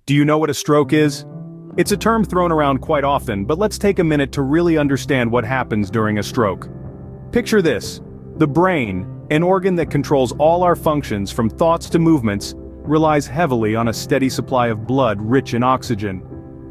Do you know what a stroke is? It's a term thrown around quite often, but let's take a minute to really understand what happens during a stroke. Picture this. The brain, an organ that controls all our functions from thoughts to movements, relies heavily on a steady supply of blood rich in oxygen.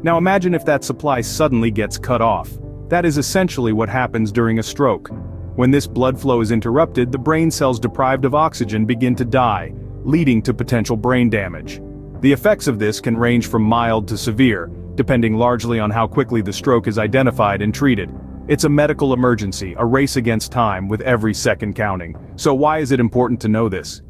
Now imagine if that supply suddenly gets cut off. That is essentially what happens during a stroke. When this blood flow is interrupted, the brain cells deprived of oxygen begin to die, leading to potential brain damage. The effects of this can range from mild to severe, depending largely on how quickly the stroke is identified and treated. It's a medical emergency, a race against time with every second counting. So why is it important to know this?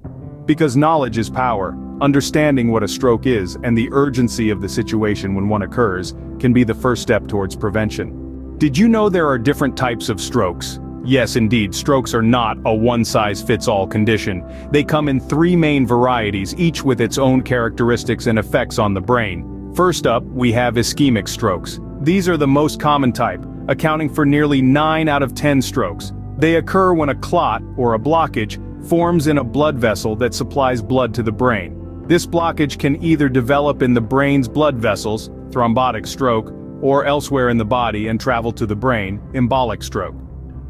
Because knowledge is power. Understanding what a stroke is and the urgency of the situation when one occurs can be the first step towards prevention. Did you know there are different types of strokes? Yes, indeed, strokes are not a one-size-fits-all condition. They come in three main varieties, each with its own characteristics and effects on the brain. First up, we have ischemic strokes. These are the most common type, accounting for nearly 9 out of 10 strokes. They occur when a clot, or a blockage, forms in a blood vessel that supplies blood to the brain. This blockage can either develop in the brain's blood vessels, thrombotic stroke, or elsewhere in the body and travel to the brain, embolic stroke.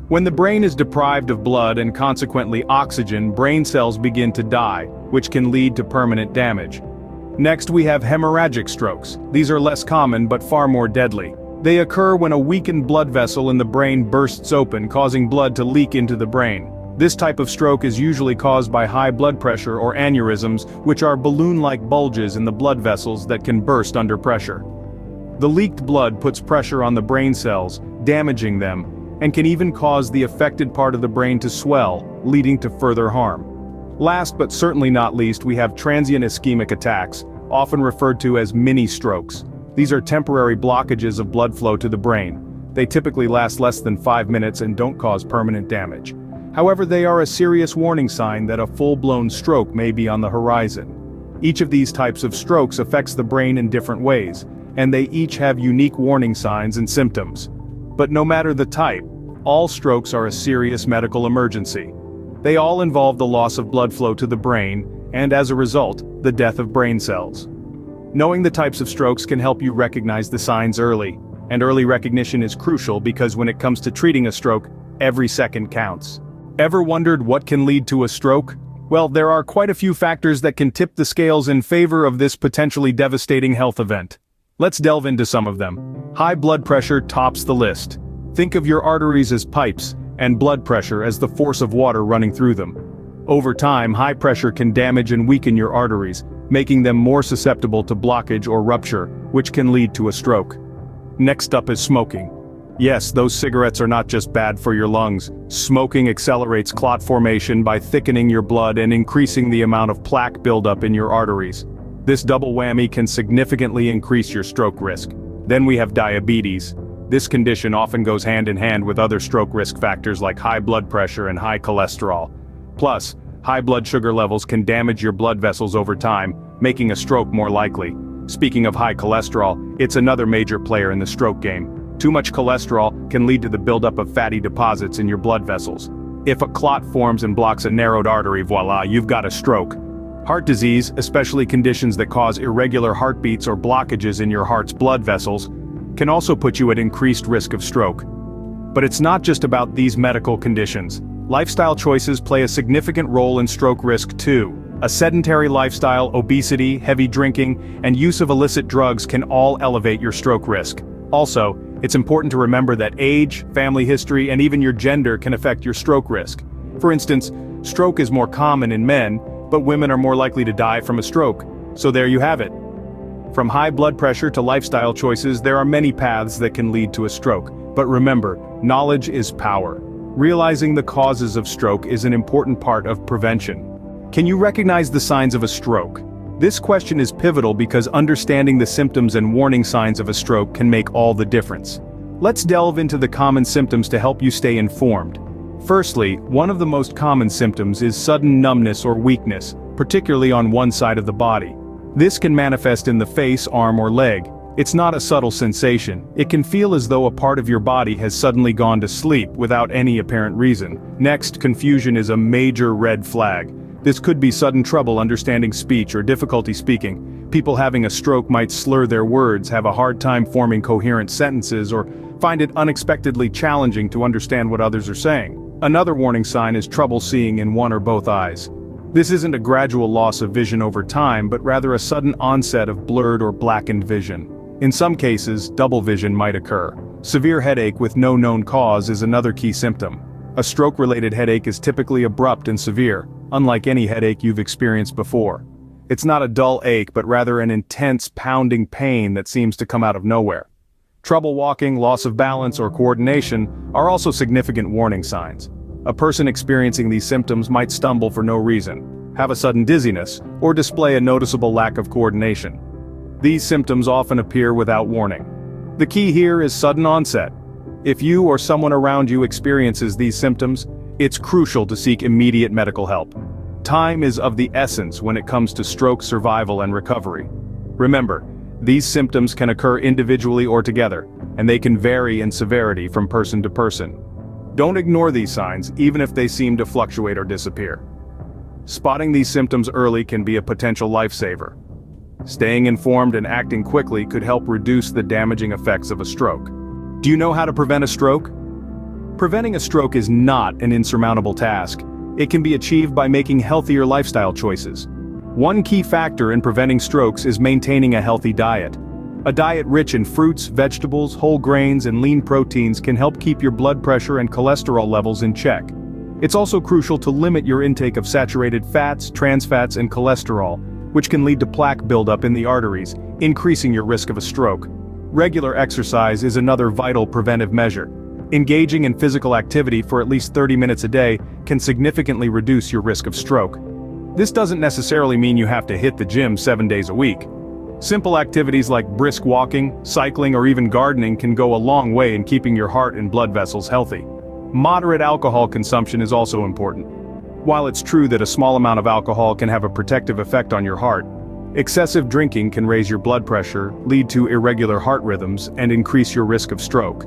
When the brain is deprived of blood and consequently oxygen, brain cells begin to die, which can lead to permanent damage. Next we have hemorrhagic strokes. These are less common but far more deadly. They occur when a weakened blood vessel in the brain bursts open, causing blood to leak into the brain. This type of stroke is usually caused by high blood pressure or aneurysms, which are balloon-like bulges in the blood vessels that can burst under pressure. The leaked blood puts pressure on the brain cells, damaging them, and can even cause the affected part of the brain to swell, leading to further harm. Last but certainly not least, we have transient ischemic attacks, often referred to as mini-strokes. These are temporary blockages of blood flow to the brain. They typically last less than 5 minutes and don't cause permanent damage. However, they are a serious warning sign that a full-blown stroke may be on the horizon. Each of these types of strokes affects the brain in different ways, and they each have unique warning signs and symptoms. But no matter the type, all strokes are a serious medical emergency. They all involve the loss of blood flow to the brain, and as a result, the death of brain cells. Knowing the types of strokes can help you recognize the signs early, and early recognition is crucial because when it comes to treating a stroke, every second counts. Ever wondered what can lead to a stroke? Well, there are quite a few factors that can tip the scales in favor of this potentially devastating health event. Let's delve into some of them. High blood pressure tops the list. Think of your arteries as pipes, and blood pressure as the force of water running through them. Over time, high pressure can damage and weaken your arteries, making them more susceptible to blockage or rupture, which can lead to a stroke. Next up is smoking. Yes, those cigarettes are not just bad for your lungs. Smoking accelerates clot formation by thickening your blood and increasing the amount of plaque buildup in your arteries. This double whammy can significantly increase your stroke risk. Then we have diabetes. This condition often goes hand in hand with other stroke risk factors like high blood pressure and high cholesterol. Plus, high blood sugar levels can damage your blood vessels over time, making a stroke more likely. Speaking of high cholesterol, it's another major player in the stroke game. Too much cholesterol can lead to the buildup of fatty deposits in your blood vessels. If a clot forms and blocks a narrowed artery, voila, you've got a stroke. Heart disease, especially conditions that cause irregular heartbeats or blockages in your heart's blood vessels, can also put you at increased risk of stroke. But it's not just about these medical conditions. Lifestyle choices play a significant role in stroke risk too. A sedentary lifestyle, obesity, heavy drinking, and use of illicit drugs can all elevate your stroke risk. Also, it's important to remember that age, family history, and even your gender can affect your stroke risk. For instance, stroke is more common in men, but women are more likely to die from a stroke. So there you have it. From high blood pressure to lifestyle choices, there are many paths that can lead to a stroke. But remember, knowledge is power. Realizing the causes of stroke is an important part of prevention. Can you recognize the signs of a stroke? This question is pivotal because understanding the symptoms and warning signs of a stroke can make all the difference. Let's delve into the common symptoms to help you stay informed. Firstly, one of the most common symptoms is sudden numbness or weakness, particularly on one side of the body. This can manifest in the face, arm, or leg. It's not a subtle sensation. It can feel as though a part of your body has suddenly gone to sleep without any apparent reason. Next, confusion is a major red flag. This could be sudden trouble understanding speech or difficulty speaking. People having a stroke might slur their words, have a hard time forming coherent sentences, or find it unexpectedly challenging to understand what others are saying. Another warning sign is trouble seeing in one or both eyes. This isn't a gradual loss of vision over time, but rather a sudden onset of blurred or blackened vision. In some cases, double vision might occur. Severe headache with no known cause is another key symptom. A stroke-related headache is typically abrupt and severe, unlike any headache you've experienced before. It's not a dull ache, but rather an intense, pounding pain that seems to come out of nowhere. Trouble walking, loss of balance, or coordination are also significant warning signs. A person experiencing these symptoms might stumble for no reason, have a sudden dizziness, or display a noticeable lack of coordination. These symptoms often appear without warning. The key here is sudden onset. If you or someone around you experiences these symptoms, it's crucial to seek immediate medical help. Time is of the essence when it comes to stroke survival and recovery. Remember, these symptoms can occur individually or together, and they can vary in severity from person to person. Don't ignore these signs, even if they seem to fluctuate or disappear. Spotting these symptoms early can be a potential lifesaver. Staying informed and acting quickly could help reduce the damaging effects of a stroke. Do you know how to prevent a stroke? Preventing a stroke is not an insurmountable task. It can be achieved by making healthier lifestyle choices. One key factor in preventing strokes is maintaining a healthy diet. A diet rich in fruits, vegetables, whole grains, and lean proteins can help keep your blood pressure and cholesterol levels in check. It's also crucial to limit your intake of saturated fats, trans fats, and cholesterol, which can lead to plaque buildup in the arteries, increasing your risk of a stroke. Regular exercise is another vital preventive measure. Engaging in physical activity for at least 30 minutes a day can significantly reduce your risk of stroke. This doesn't necessarily mean you have to hit the gym 7 days a week. Simple activities like brisk walking, cycling, or even gardening can go a long way in keeping your heart and blood vessels healthy. Moderate alcohol consumption is also important. While it's true that a small amount of alcohol can have a protective effect on your heart, excessive drinking can raise your blood pressure, lead to irregular heart rhythms, and increase your risk of stroke.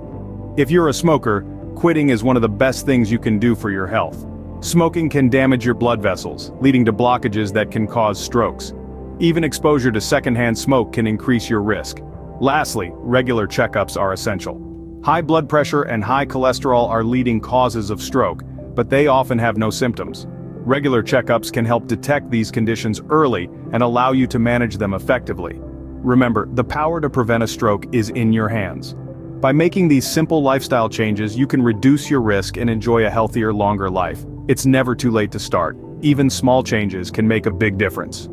If you're a smoker, quitting is one of the best things you can do for your health. Smoking can damage your blood vessels, leading to blockages that can cause strokes. Even exposure to secondhand smoke can increase your risk. Lastly, regular checkups are essential. High blood pressure and high cholesterol are leading causes of stroke, but they often have no symptoms. Regular checkups can help detect these conditions early and allow you to manage them effectively. Remember, the power to prevent a stroke is in your hands. By making these simple lifestyle changes, you can reduce your risk and enjoy a healthier, longer life. It's never too late to start. Even small changes can make a big difference.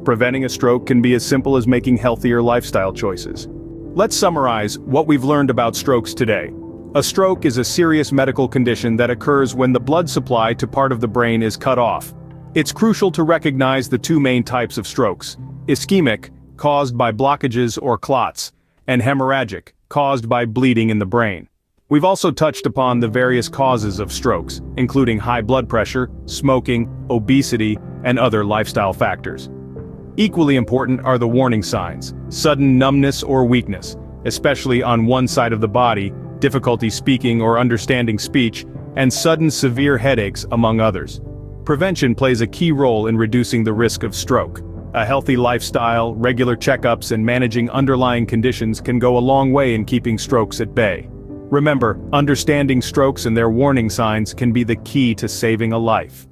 Preventing a stroke can be as simple as making healthier lifestyle choices. Let's summarize what we've learned about strokes today. A stroke is a serious medical condition that occurs when the blood supply to part of the brain is cut off. It's crucial to recognize the two main types of strokes: ischemic, caused by blockages or clots, and hemorrhagic, caused by bleeding in the brain. We've also touched upon the various causes of strokes, including high blood pressure, smoking, obesity, and other lifestyle factors. Equally important are the warning signs: sudden numbness or weakness, especially on one side of the body, difficulty speaking or understanding speech, and sudden severe headaches, among others. Prevention plays a key role in reducing the risk of stroke. A healthy lifestyle, regular checkups, and managing underlying conditions can go a long way in keeping strokes at bay. Remember, understanding strokes and their warning signs can be the key to saving a life.